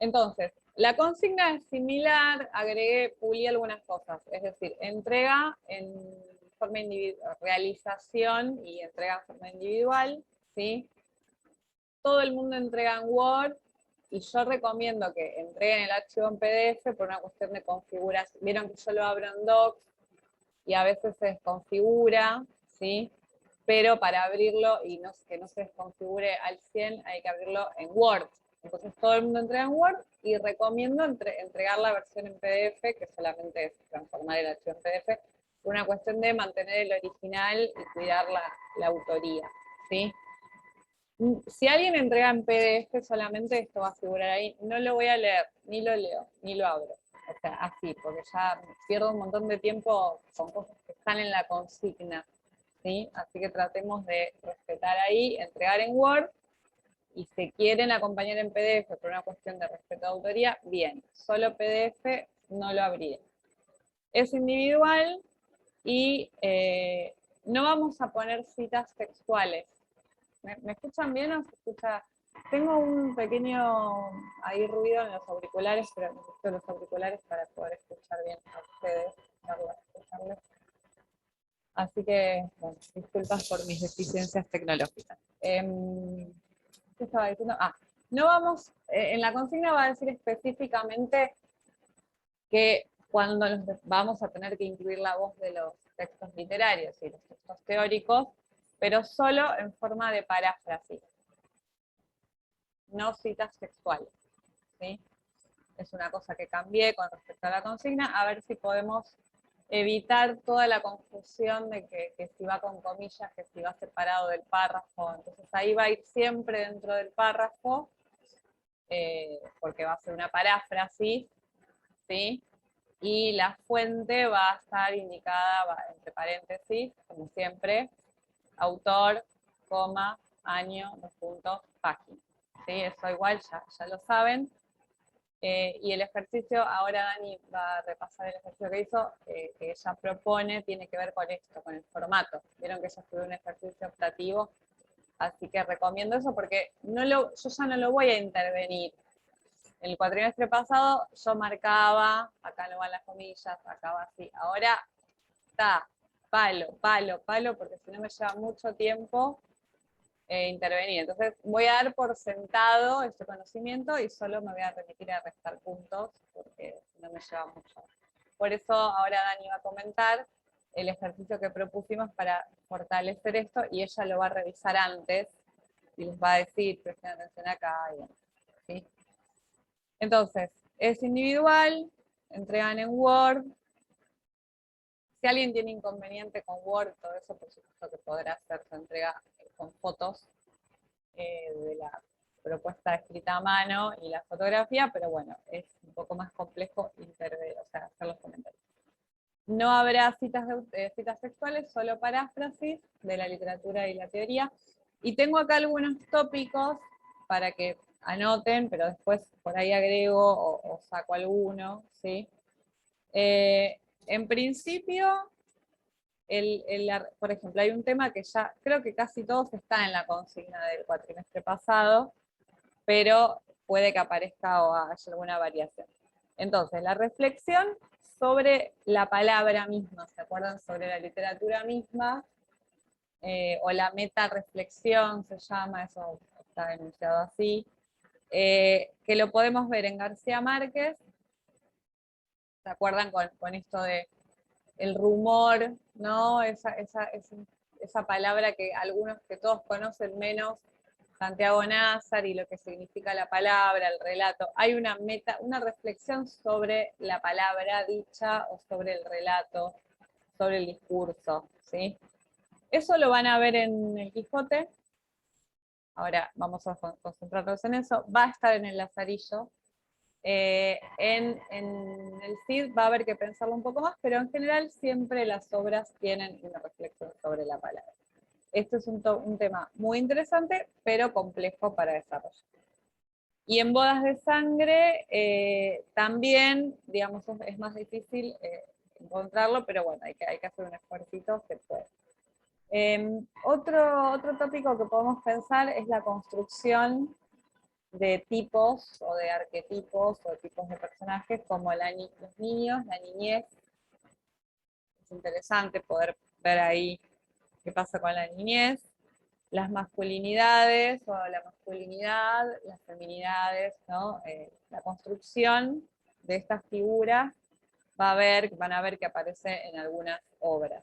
Entonces, la consigna es similar, agregué, pulí algunas cosas, es decir, entrega en forma individual, realización y entrega en forma individual, ¿sí? Todo el mundo entrega en Word, y yo recomiendo que entreguen el archivo en PDF por una cuestión de configuración. Vieron que yo lo abro en Docs y a veces se desconfigura, ¿sí? Pero para abrirlo y que no se desconfigure al 100 hay que abrirlo en Word. Entonces todo el mundo entrega en Word y recomiendo entregar la versión en PDF, que solamente es transformar el archivo en PDF, por una cuestión de mantener el original y cuidar la autoría, ¿sí? Si alguien entrega en PDF solamente, esto va a figurar ahí, no lo voy a leer, ni lo leo, ni lo abro. O sea, así, porque ya pierdo un montón de tiempo con cosas que están en la consigna, ¿sí? Así que tratemos de respetar ahí, entregar en Word, y si quieren acompañar en PDF por una cuestión de respeto de autoría, bien, solo PDF no lo abriré. Es individual y no vamos a poner citas textuales. ¿Me escuchan bien o se escucha? Tengo un pequeño ahí ruido en los auriculares, pero necesito los auriculares para poder escuchar bien a ustedes, escucharles. Así que, bueno, disculpas por mis deficiencias tecnológicas. ¿Qué estaba diciendo? No vamos, en la consigna va a decir específicamente que cuando vamos a tener que incluir la voz de los textos literarios y los textos teóricos, pero solo en forma de paráfrasis, no citas textuales, ¿sí? Es una cosa que cambié con respecto a la consigna, a ver si podemos evitar toda la confusión de que si va con comillas, que si va separado del párrafo. Entonces ahí va a ir siempre dentro del párrafo, porque va a ser una paráfrasis, ¿sí? Y la fuente va a estar indicada entre paréntesis, como siempre, autor, coma, año, 2 puntos, página. ¿Sí? Eso igual ya lo saben. Y el ejercicio, ahora Dani va a repasar el ejercicio que hizo, que ella propone, tiene que ver con esto, con el formato. Vieron que ella escribió un ejercicio optativo, así que recomiendo eso porque yo ya no lo voy a intervenir. En el cuatrimestre pasado yo marcaba, acá no van las comillas, acá va así. Ahora está palo, palo, palo, porque si no me lleva mucho tiempo intervenir. Entonces voy a dar por sentado este conocimiento y solo me voy a remitir a restar puntos, porque no me lleva mucho. Por eso ahora Dani va a comentar el ejercicio que propusimos para fortalecer esto, y ella lo va a revisar antes y les va a decir, presten atención acá, ¿sí? Entonces, es individual, entregan en Word. Si alguien tiene inconveniente con Word, todo eso por supuesto que podrá hacer su entrega con fotos de la propuesta escrita a mano y la fotografía, pero bueno, es un poco más complejo hacer los comentarios. No habrá citas textuales, solo paráfrasis de la literatura y la teoría. Y tengo acá algunos tópicos para que anoten, pero después por ahí agrego o saco alguno, ¿sí? En principio, por ejemplo, hay un tema que ya creo que casi todos están en la consigna del cuatrimestre pasado, pero puede que aparezca o haya alguna variación. Entonces, la reflexión sobre la palabra misma, ¿se acuerdan? Sobre la literatura misma, o la meta-reflexión se llama, eso está denunciado así, que lo podemos ver en García Márquez. ¿Se acuerdan con esto de el rumor, ¿no? Esa palabra que algunos, que todos conocen menos Santiago Nazar y lo que significa la palabra, el relato. Hay una reflexión sobre la palabra dicha o sobre el relato, sobre el discurso, ¿sí? Eso lo van a ver en el Quijote. Ahora vamos a concentrarnos en eso. Va a estar en el Lazarillo. En el CID va a haber que pensarlo un poco más, pero en general siempre las obras tienen una reflexión sobre la palabra. Este es un tema muy interesante, pero complejo para desarrollar. Y en Bodas de Sangre también, digamos, es más difícil encontrarlo, pero bueno, hay que hacer un esfuercito, se puede. Otro tópico que podemos pensar es la construcción de tipos o de arquetipos o tipos de personajes como los niños, la niñez. Es interesante poder ver ahí qué pasa con la niñez, las masculinidades o la masculinidad, las feminidades, ¿no? La construcción de estas figuras van a ver que aparece en algunas obras.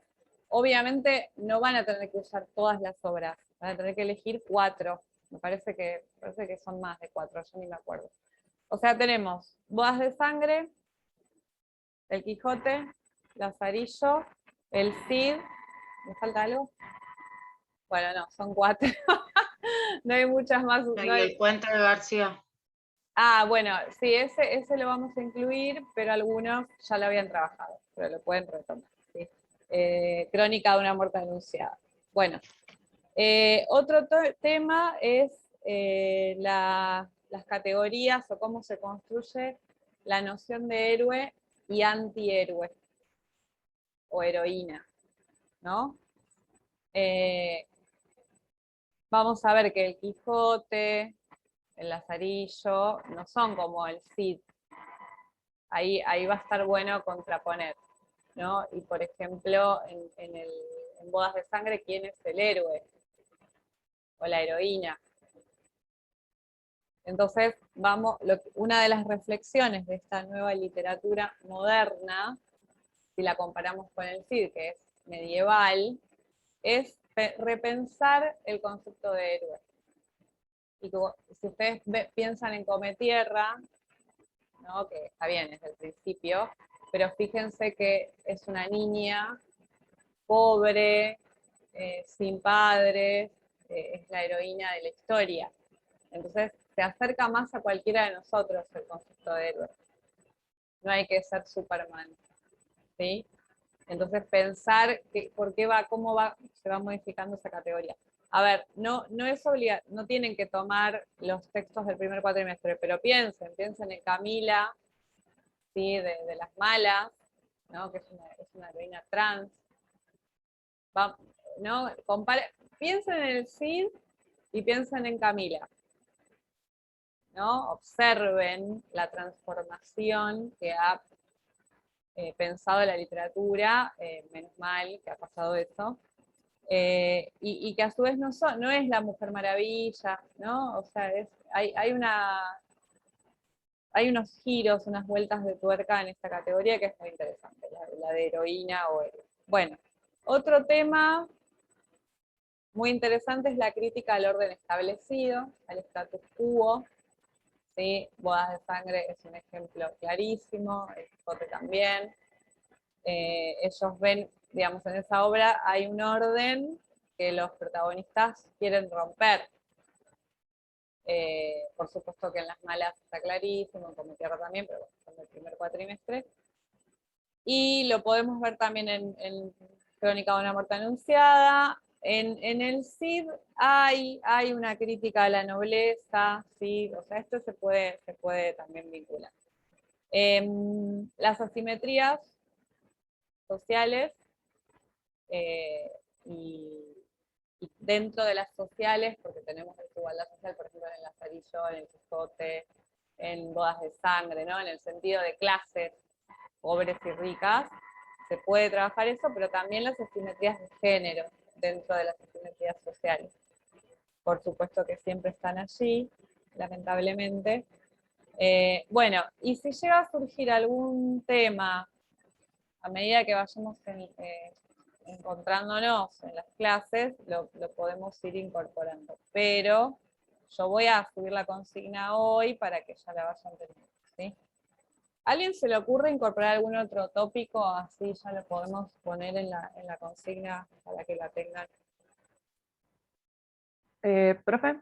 Obviamente no van a tener que usar todas las obras, van a tener que elegir 4. Me parece que son más de 4, yo ni me acuerdo. O sea, tenemos Bodas de Sangre, El Quijote, Lazarillo, El Cid. ¿Me falta algo? Bueno, no, son 4. No hay muchas más. No, No y hay... el puente de García. Ah, bueno, sí, ese lo vamos a incluir, pero algunos ya lo habían trabajado, pero lo pueden retomar. ¿Sí? Crónica de una muerte anunciada. Bueno, otro tema es las categorías o cómo se construye la noción de héroe y antihéroe o heroína, ¿no? Vamos a ver que el Quijote, el Lazarillo, no son como el Cid. Ahí va a estar bueno contraponer, ¿no? Y por ejemplo, en Bodas de Sangre, ¿quién es el héroe o la heroína? Entonces, una de las reflexiones de esta nueva literatura moderna, si la comparamos con el Cid, que es medieval, es repensar el concepto de héroe. Y si ustedes piensan en Cometierra, ¿no? Que está bien desde el principio, pero fíjense que es una niña pobre, sin padres, es la heroína de la historia. Entonces se acerca más a cualquiera de nosotros el concepto de héroe. No hay que ser Superman, ¿sí? Entonces pensar cómo se va modificando esa categoría. A ver, no es obligatorio, no tienen que tomar los textos del primer cuatrimestre, pero piensen en Camila, ¿sí? de las malas, ¿no? Que es una heroína trans. ¿No? Piensen en el Cid y piensen en Camila, ¿no? Observen la transformación que ha pensado la literatura, menos mal que ha pasado eso, y que a su vez no es la Mujer Maravilla, ¿no? O sea, hay unos giros, unas vueltas de tuerca en esta categoría que es muy interesante, la de heroína o héroe. Bueno, otro tema muy interesante es la crítica al orden establecido, al status quo. ¿Sí? Bodas de Sangre es un ejemplo clarísimo, el Quijote también. Ellos ven, digamos, en esa obra hay un orden que los protagonistas quieren romper. Por supuesto que en Las Malas está clarísimo, en Cometierra también, pero bueno, son del primer cuatrimestre. Y lo podemos ver también en Crónica de una muerte anunciada. En el Cid hay una crítica a la nobleza, ¿sí? O sea, esto se puede también vincular. Las asimetrías sociales y dentro de las sociales, porque tenemos desigualdad social, por ejemplo, en el Lazarillo, en el Quijote, en Bodas de Sangre, ¿no? En el sentido de clases pobres y ricas, se puede trabajar eso, pero también las asimetrías de género dentro de las asimetrías sociales. Por supuesto que siempre están allí, lamentablemente. Bueno, y si llega a surgir algún tema a medida que vayamos encontrándonos en las clases, lo podemos ir incorporando. Pero yo voy a subir la consigna hoy para que ya la vayan teniendo, ¿sí? ¿A alguien se le ocurre incorporar algún otro tópico? Así ya lo podemos poner en la consigna para que la tengan. Profe,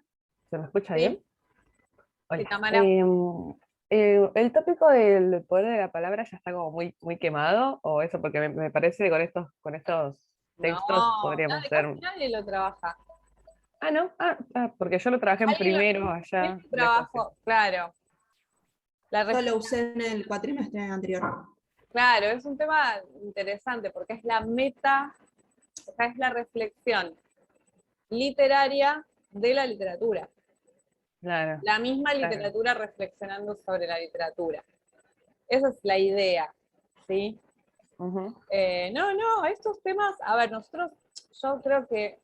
¿se me escucha ¿Sí? bien? Sí, Hola. Tamara. El tópico del poder de la palabra ya está como muy quemado, o eso, porque me parece que con estos textos No, podríamos casi hacer. nadie lo trabaja. Ah, ¿no? Porque yo lo trabajé en primero ¿Quién allá, lo lejos. trabajó? Claro. Yo lo usé en el cuatrimestre anterior. Claro, es un tema interesante porque es la meta, o sea, es la reflexión literaria de la literatura. Claro, La misma claro. literatura reflexionando sobre la literatura. Esa es la idea, ¿sí? Ujú. No, estos temas, a ver, yo creo que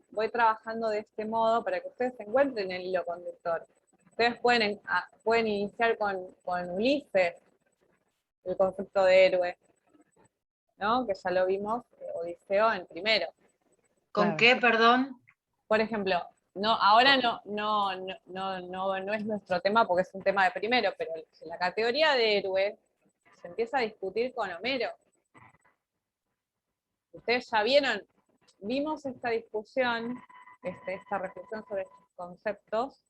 voy trabajando de este modo para que ustedes encuentren el hilo conductor. Ustedes pueden iniciar con Ulises, el concepto de héroe, ¿no? Que ya lo vimos, Odiseo en primero. ¿Con Claro. qué, perdón? Por ejemplo, ahora no es nuestro tema porque es un tema de primero, pero la categoría de héroe se empieza a discutir con Homero. Ustedes ya vimos esta discusión, esta reflexión sobre estos conceptos.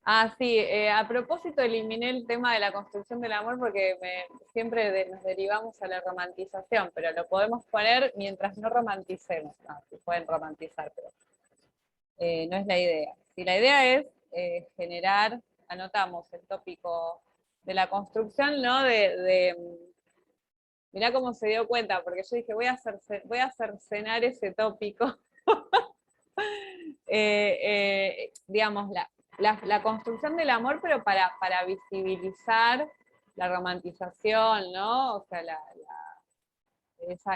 Ah, sí, a propósito eliminé el tema de la construcción del amor porque siempre nos derivamos a la romantización, pero lo podemos poner mientras no romanticemos. No, si pueden romantizar, pero no es la idea. Si la idea es generar, anotamos el tópico de la construcción, ¿no? Mirá cómo se dio cuenta, porque yo dije, voy a cercenar ese tópico. Digamos, la construcción del amor, pero para visibilizar la romantización, ¿no? O sea,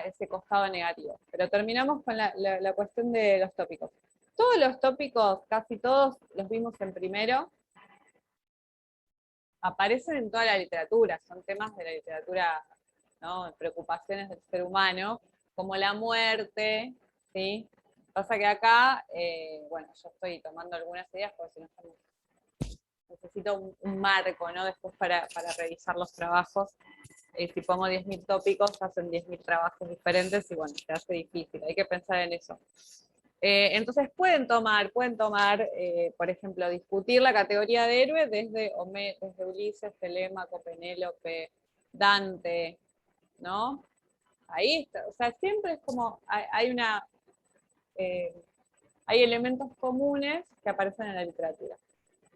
ese costado negativo. Pero terminamos con la cuestión de los tópicos. Todos los tópicos, casi todos, los vimos en primero, aparecen en toda la literatura, son temas de la literatura, ¿no? Preocupaciones del ser humano, como la muerte, ¿sí? Pasa que acá, bueno, yo estoy tomando algunas ideas porque si no necesito un marco, ¿no? Después para revisar los trabajos. Si pongo 10.000 tópicos, hacen 10.000 trabajos diferentes y bueno, se hace difícil, hay que pensar en eso. Entonces pueden tomar, por ejemplo, discutir la categoría de héroe desde Ulises, Telémaco, Penélope, Dante, ¿no? Ahí está, o sea, siempre es como, hay elementos comunes que aparecen en la literatura.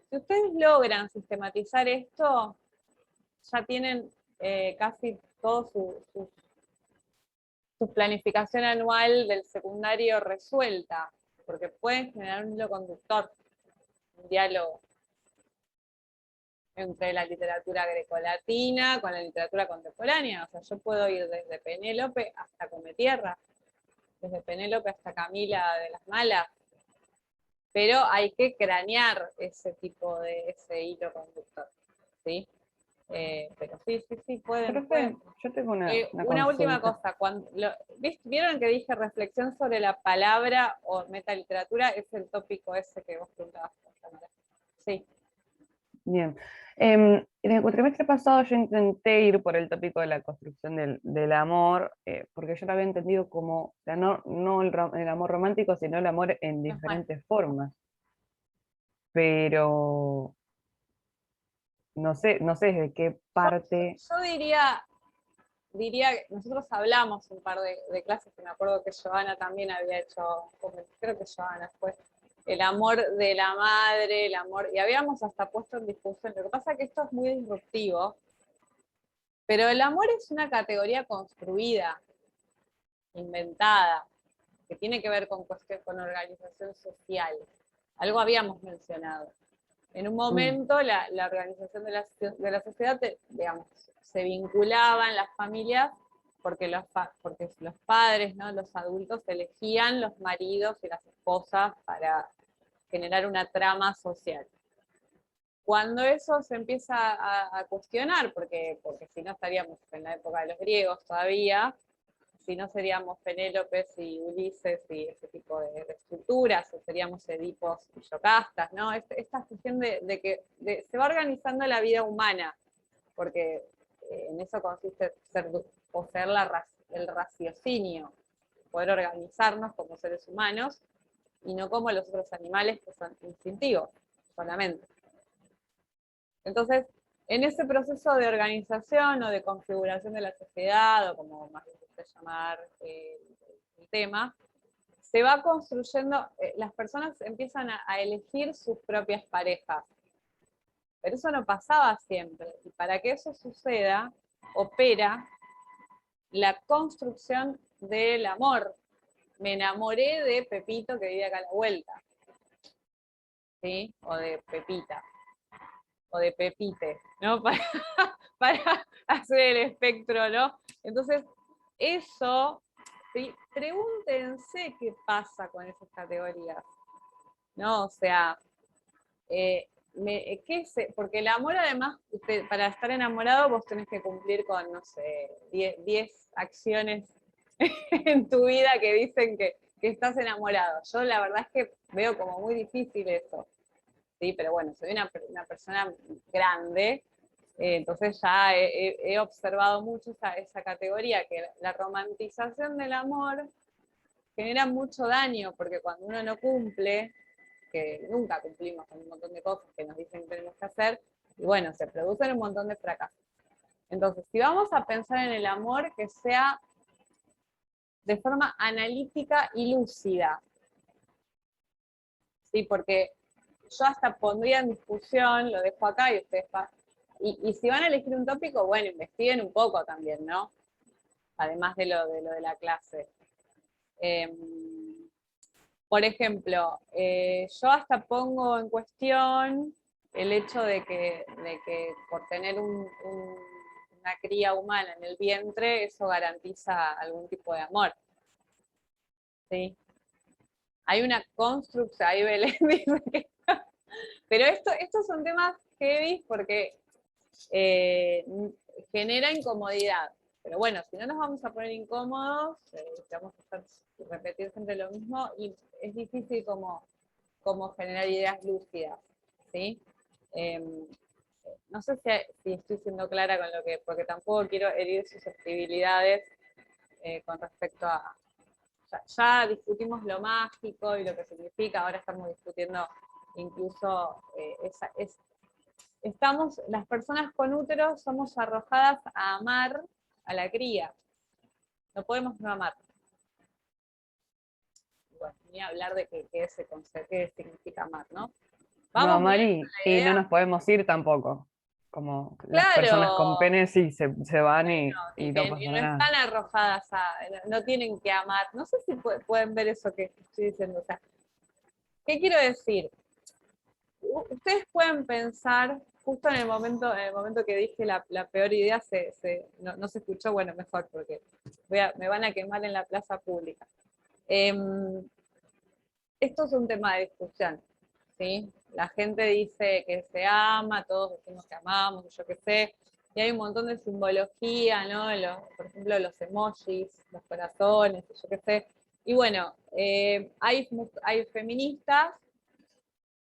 Si ustedes logran sistematizar esto, ya tienen casi todo su planificación anual del secundario resuelta, porque pueden generar un hilo conductor, un diálogo entre la literatura grecolatina con la literatura contemporánea. O sea, yo puedo ir desde Penélope hasta Cometierra, desde Penélope hasta Camila de las Malas, pero hay que cranear ese hilo conductor, ¿sí? Pero sí, pueden. Yo tengo una Una última consulta. cosa, ¿vieron que dije reflexión sobre la palabra o metaliteratura? Es el tópico ese que vos preguntabas. Sí. Bien. En el cuatrimestre pasado yo intenté ir por el tópico de la construcción del amor, porque yo lo había entendido como, o sea, no el amor romántico, sino el amor en diferentes formas. Pero no sé desde qué parte. Yo diría, nosotros hablamos un par de clases, que me acuerdo que Joana también había hecho, creo que Joana fue, el amor de la madre, el amor, y habíamos hasta puesto en discusión. Lo que pasa es que esto es muy disruptivo, pero el amor es una categoría construida, inventada, que tiene que ver con organización social. Algo habíamos mencionado. En un momento la organización de la sociedad, digamos, se vinculaban las familias porque los padres, ¿no? Los adultos elegían los maridos y las esposas para generar una trama social. Cuando eso se empieza a cuestionar, porque si no estaríamos en la época de los griegos todavía, si no seríamos Penélopes y Ulises y ese tipo de estructuras, o seríamos Edipos y Yocastas, ¿no? Esta cuestión de que se va organizando la vida humana, porque en eso consiste poseer el raciocinio, poder organizarnos como seres humanos y no como los otros animales que son instintivos solamente. Entonces, en ese proceso de organización o de configuración de la sociedad, o como más les gusta llamar el tema, se va construyendo, las personas empiezan a elegir sus propias parejas. Pero eso no pasaba siempre. Y para que eso suceda, opera la construcción del amor. Me enamoré de Pepito que vive acá a la vuelta. ¿sí? O de Pepita, o de Pepite, ¿no? Para hacer el espectro, ¿no? Entonces, eso, ¿sí? Pregúntense qué pasa con esas categorías, ¿no? O sea, porque el amor además, para estar enamorado vos tenés que cumplir con, no sé, 10 acciones en tu vida que dicen que estás enamorado. Yo la verdad es que veo como muy difícil eso, ¿sí? Pero bueno, soy una persona grande, entonces ya he observado mucho esa categoría, que la romantización del amor genera mucho daño, porque cuando uno no cumple, que nunca cumplimos con un montón de cosas que nos dicen que tenemos que hacer, y bueno, se producen un montón de fracasos. Entonces, si vamos a pensar en el amor, que sea de forma analítica y lúcida, ¿sí? Porque yo hasta pondría en discusión, lo dejo acá y ustedes y si van a elegir un tópico, bueno, investiguen un poco también, ¿no? Además de lo de la clase. Por ejemplo, yo hasta pongo en cuestión el hecho de que por tener una cría humana en el vientre, eso garantiza algún tipo de amor. ¿Sí? Hay una construcción, ahí Belén dice que... Pero estos son temas heavy porque genera incomodidad. Pero bueno, si no nos vamos a poner incómodos, vamos a repetir siempre lo mismo y es difícil como generar ideas lúcidas, ¿sí? No sé si estoy siendo clara con lo que, porque tampoco quiero herir susceptibilidades con respecto a... Ya discutimos lo mágico y lo que significa, ahora estamos discutiendo incluso las personas con útero somos arrojadas a amar a la cría. No podemos no amar. Bueno, ni hablar de qué significa amar, ¿no? Vamos No, bien Mari, con la y no idea. nos podemos ir tampoco. Como las personas con Claro, penes sí se van y y no que pasa no nada. están arrojadas no tienen que amar. No sé si pueden ver eso que estoy diciendo. O sea, ¿qué quiero decir? Ustedes pueden pensar, justo en el momento que dije la peor idea, no se escuchó, bueno, mejor, porque me van a quemar en la plaza pública. Esto es un tema de discusión, ¿sí? La gente dice que se ama, todos decimos que amamos, yo qué sé, y hay un montón de simbología, ¿no? Por ejemplo, los emojis, los corazones, yo qué sé. Y bueno, hay feministas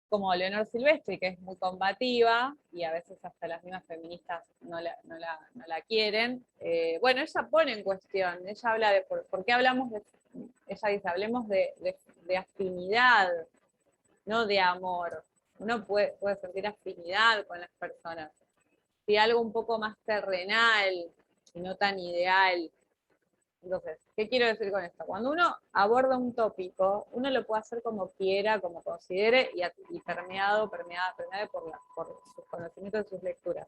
como Leonor Silvestri, que es muy combativa, y a veces hasta las mismas feministas no la quieren. Bueno, ella pone en cuestión, ella habla de por qué hablamos ella dice, hablemos de afinidad, no de amor. Uno puede sentir afinidad con las personas. Si algo un poco más terrenal y no tan ideal. Entonces, ¿qué quiero decir con esto? Cuando uno aborda un tópico, uno lo puede hacer como quiera, como considere, y permeado por sus conocimientos y sus lecturas.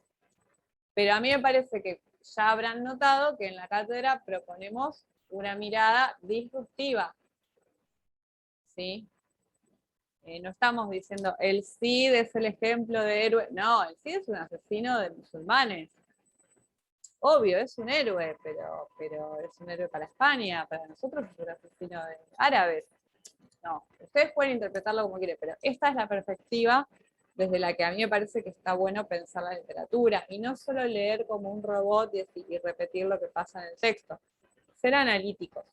Pero a mí me parece que ya habrán notado que en la cátedra proponemos una mirada disruptiva, ¿sí? No estamos diciendo, el Cid es el ejemplo de héroe. No, el Cid es un asesino de musulmanes. Obvio, es un héroe, pero es un héroe para España, para nosotros es un asesino de árabes. No, ustedes pueden interpretarlo como quieren, pero esta es la perspectiva desde la que a mí me parece que está bueno pensar la literatura, y no solo leer como un robot y repetir lo que pasa en el texto, ser analíticos,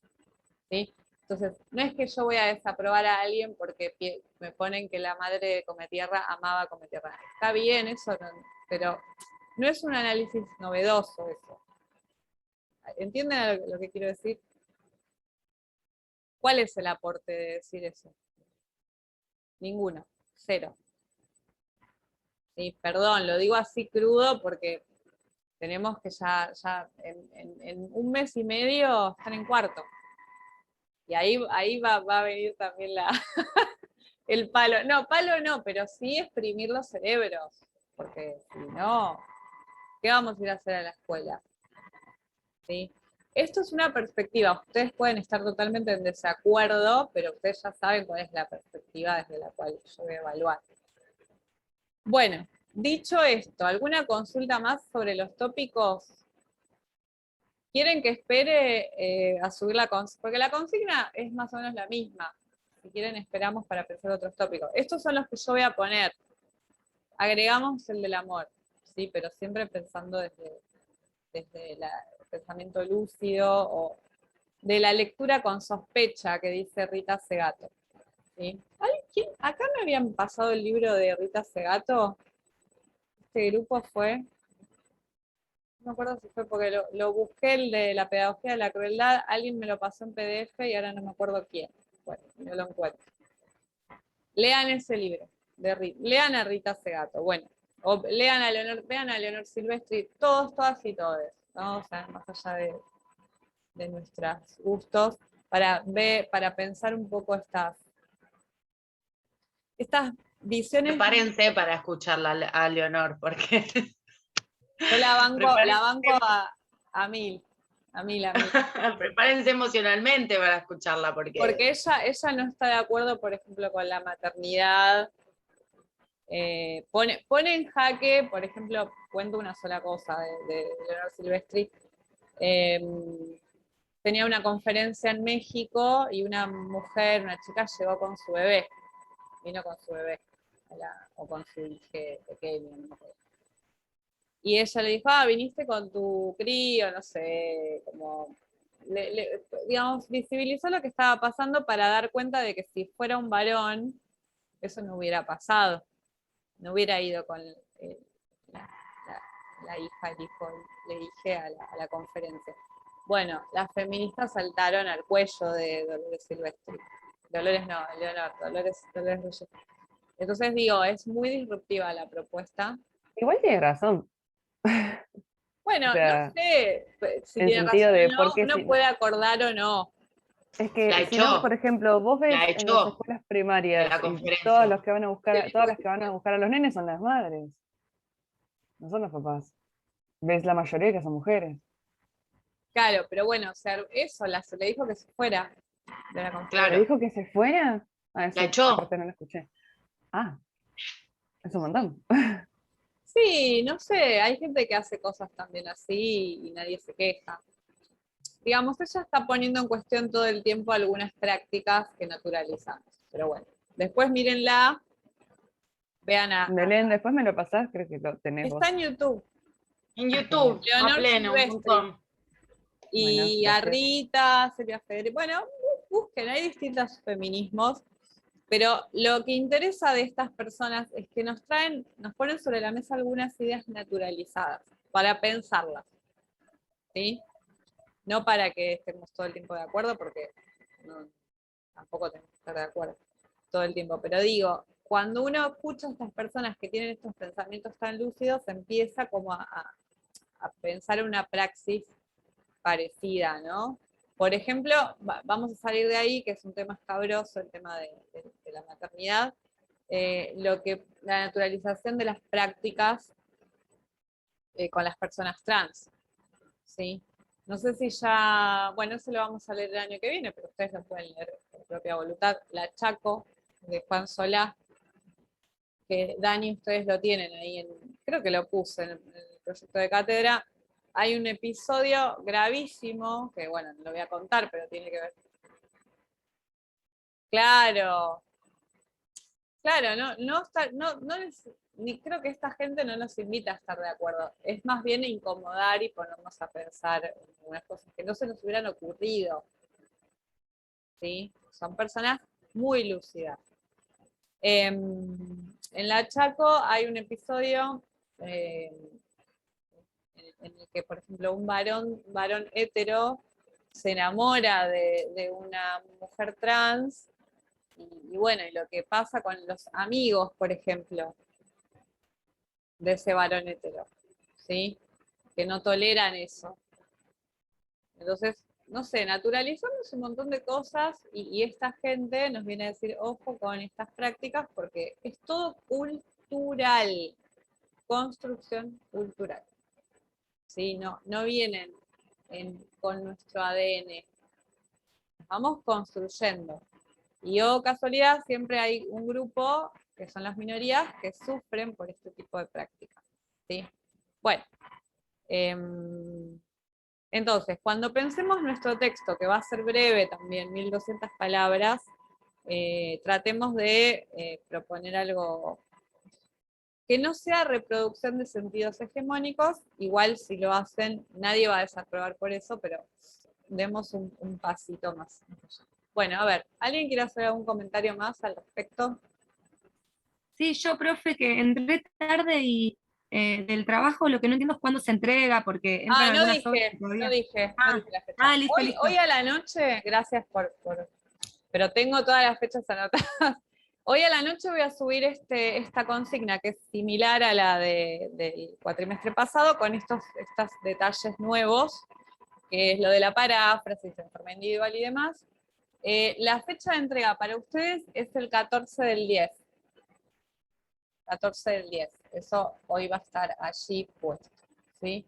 ¿sí? Entonces, no es que yo voy a desaprobar a alguien porque me ponen que la madre de Cometierra amaba Cometierra. Está bien eso, pero no es un análisis novedoso eso. ¿Entienden lo que quiero decir? ¿Cuál es el aporte de decir eso? Ninguno, cero. Sí, perdón, lo digo así crudo porque tenemos que ya en un mes y medio estar en cuarto. Y ahí va a venir también el palo. No, palo no, pero sí exprimir los cerebros. Porque si no, ¿qué vamos a ir a hacer a la escuela? ¿Sí? Esto es una perspectiva. Ustedes pueden estar totalmente en desacuerdo, pero ustedes ya saben cuál es la perspectiva desde la cual yo voy a evaluar. Bueno, dicho esto, ¿alguna consulta más sobre los tópicos? ¿Quieren que espere a subir la consigna? Porque la consigna es más o menos la misma. Si quieren, esperamos para pensar otros tópicos. Estos son los que yo voy a poner. Agregamos el del amor, sí, pero siempre pensando desde el pensamiento lúcido o de la lectura con sospecha que dice Rita Segato. ¿Sí? Acá me habían pasado el libro de Rita Segato. Este grupo fue, no me acuerdo si fue porque lo busqué, el de la pedagogía de la crueldad, alguien me lo pasó en PDF y ahora no me acuerdo quién. Bueno, no lo encuentro. Lean ese libro, lean a Rita Segato, bueno, o vean a Leonor Silvestri, todas y todos, ¿no? O sea, más allá de nuestros gustos, para pensar un poco estas visiones. Prepárense para escucharla a Leonor, porque Yo la banco a mil. Prepárense emocionalmente para escucharla, porque ella no está de acuerdo, por ejemplo, con la maternidad. Pone en jaque, por ejemplo, cuento una sola cosa de Leonor Silvestri. Tenía una conferencia en México y una chica llegó con su bebé. Vino con su bebé, o con su hija pequeño, no me acuerdo. Y ella le dijo, viniste con tu crío, no sé, como, digamos, visibilizó lo que estaba pasando para dar cuenta de que si fuera un varón, eso no hubiera pasado. No hubiera ido con la hija, el hijo, le dije a la conferencia. Bueno, las feministas saltaron al cuello de Dolores Silvestri. Dolores no, Leonor, Dolores Reyes. Entonces digo, es muy disruptiva la propuesta. Igual tiene razón. Bueno, O sea, no sé si en tiene sentido razón de o por no, qué uno si puede acordar o no. es la que si no, por echó, ejemplo, vos ves la en las echó escuelas de primarias la y todos conferencia. los que van a buscar, todas las que van a buscar a los nenes son las madres, no son los papás. Ves la mayoría que son mujeres. Claro, pero bueno, o sea, eso se le dijo que se fuera de la ¿Le conferencia. Claro, dijo que se fuera? Ah, la eso, echó. aparte no lo escuché. Ah, es un montón. Sí, no sé, hay gente que hace cosas también así y nadie se queja. Digamos, ella está poniendo en cuestión todo el tiempo algunas prácticas que naturalizamos. Pero bueno, después mírenla, vean Belén, después me lo pasás, creo que lo tenés vos. está en YouTube, En YouTube, a Leonor pleno, un Silvestri. montón. Bueno, Y a gracias. Rita, Silvia Federici. Bueno, busquen, hay distintos feminismos, pero lo que interesa de estas personas es que nos ponen sobre la mesa algunas ideas naturalizadas para pensarlas, ¿sí? No para que estemos todo el tiempo de acuerdo, porque tampoco tenemos que estar de acuerdo todo el tiempo, pero digo, cuando uno escucha a estas personas que tienen estos pensamientos tan lúcidos, empieza como a pensar en una praxis parecida, ¿no? Por ejemplo, vamos a salir de ahí, que es un tema escabroso, el tema de la maternidad, la naturalización de las prácticas con las personas trans, ¿sí? No sé si ya, bueno, eso lo vamos a leer el año que viene, pero ustedes lo pueden leer por propia voluntad. La Chaco, de Juan Solá, que Dani, ustedes lo tienen ahí, creo que lo puse en el proyecto de cátedra. Hay un episodio gravísimo, que bueno, no lo voy a contar, pero tiene que ver. Claro, ni creo que esta gente no nos invita a estar de acuerdo. Es más bien incomodar y ponernos a pensar en unas cosas que no se nos hubieran ocurrido. ¿Sí? Son personas muy lúcidas. En la Chaco hay un episodio en el que, por ejemplo, un varón hetero se enamora de una mujer trans y bueno, y lo que pasa con los amigos, por ejemplo, de ese varón hetero, ¿sí? Que no toleran eso. Entonces, no sé, naturalizamos un montón de cosas y esta gente nos viene a decir, ojo con estas prácticas porque es todo cultural, construcción cultural. ¿Sí? No vienen con nuestro ADN, vamos construyendo. Y casualidad, siempre hay un grupo que son las minorías que sufren por este tipo de prácticas, ¿sí? Bueno, entonces, cuando pensemos nuestro texto, que va a ser breve también, 1200 palabras, tratemos de proponer algo que no sea reproducción de sentidos hegemónicos. Igual si lo hacen, nadie va a desaprobar por eso, pero demos un pasito más. Bueno, a ver, ¿alguien quiere hacer algún comentario más al respecto? Sí, yo, profe, que entré tarde y del trabajo lo que no entiendo es cuándo se entrega, porque entran No algunas obras dije, que todavía... no dije Ah, la fecha. listo, listo. Hoy a la noche, gracias pero tengo todas las fechas anotadas. Hoy a la noche voy a subir esta consigna, que es similar a la del cuatrimestre pasado, con estos detalles nuevos, que es lo de la paráfrasis, de forma individual y demás. La fecha de entrega para ustedes es el 14 del 10. 14 del 10. Eso hoy va a estar allí puesto, ¿sí?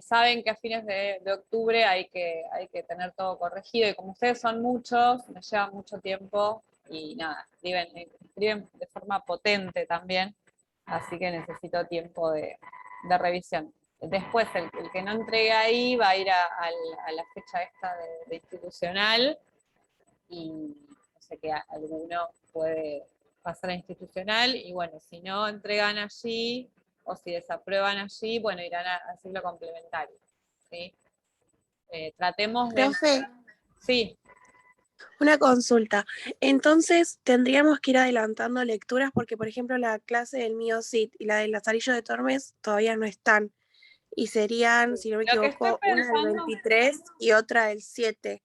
Saben que a fines de octubre hay que tener todo corregido, y como ustedes son muchos, me lleva mucho tiempo, y nada, escriben de forma potente también, así que necesito tiempo de revisión. Después, el que no entregue ahí va a ir a la fecha esta de institucional, y no sé que alguno puede pasar a institucional, y bueno, si no entregan allí, o si desaprueban allí, bueno, irán a ciclo complementario, ¿sí? Tratemos de... Profe, Sí, una consulta. Entonces, tendríamos que ir adelantando lecturas porque, por ejemplo, la clase del mío Cid y la del Lazarillo de Tormes todavía no están. Y serían, si no me lo que estoy equivoco, una del pensando... 23 y otra del 7.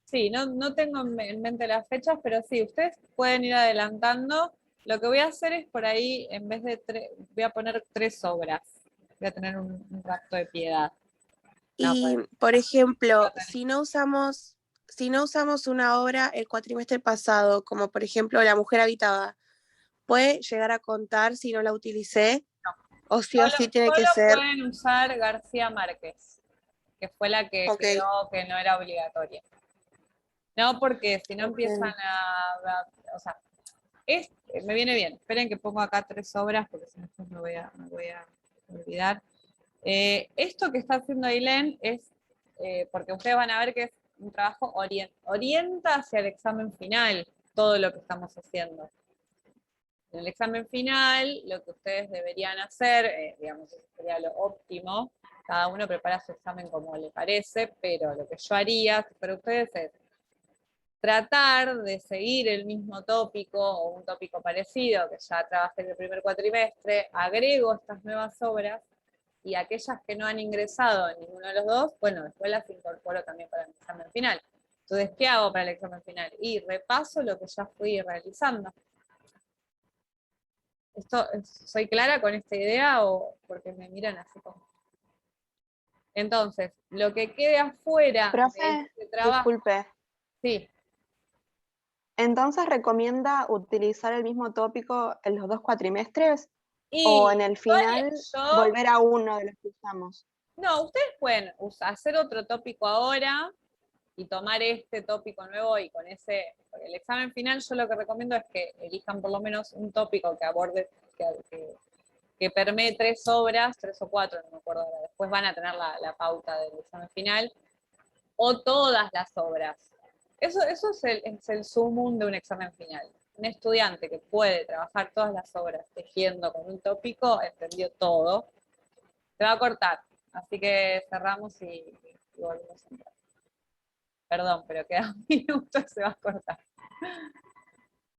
Sí, no tengo en mente las fechas, pero sí, ustedes pueden ir adelantando. Lo que voy a hacer es por ahí, en vez de voy a poner 3 obras. Voy a tener un rapto de piedad. No, Y, pues, por ejemplo, no si no usamos una obra el cuatrimestre pasado, como por ejemplo La Mujer Habitada, ¿puede llegar a contar si no la utilicé? ¿O sí o sí tiene que solo ser? pueden usar García Márquez, que fue la que Ok, quedó que no era obligatoria. No, porque si no ok. empiezan o sea, me viene bien. Esperen que pongo acá 3 obras, porque si no después me voy a olvidar. Esto que está haciendo Ailén es, porque ustedes van a ver que es un trabajo orienta hacia el examen final, todo lo que estamos haciendo. En el examen final, lo que ustedes deberían hacer, digamos, eso sería lo óptimo, cada uno prepara su examen como le parece, pero lo que yo haría para ustedes es tratar de seguir el mismo tópico o un tópico parecido que ya trabajé en el primer cuatrimestre, agrego estas nuevas obras, y aquellas que no han ingresado en ninguno de los dos, bueno, después las incorporo también para el examen final. Entonces, ¿qué hago para el examen final? Y repaso lo que ya fui realizando. ¿Soy clara con esta idea o porque me miran así como? Entonces, lo que quede afuera Profe, de este trabajo, disculpe. sí. Entonces, ¿recomienda utilizar el mismo tópico en los 2 cuatrimestres? ¿O Y en el final volver a uno de los que usamos? no, ustedes pueden hacer otro tópico ahora y tomar este tópico nuevo, y con porque el examen final yo lo que recomiendo es que elijan por lo menos un tópico que aborde, que permee 3 obras, 3 o 4, no me acuerdo ahora. Después van a tener la pauta del examen final, o todas las obras. Eso es el sumum de un examen final. Un estudiante que puede trabajar todas las obras tejiendo con un tópico, entendió todo. Se va a cortar, así que cerramos y volvemos a entrar. Perdón, pero queda un minuto y se va a cortar.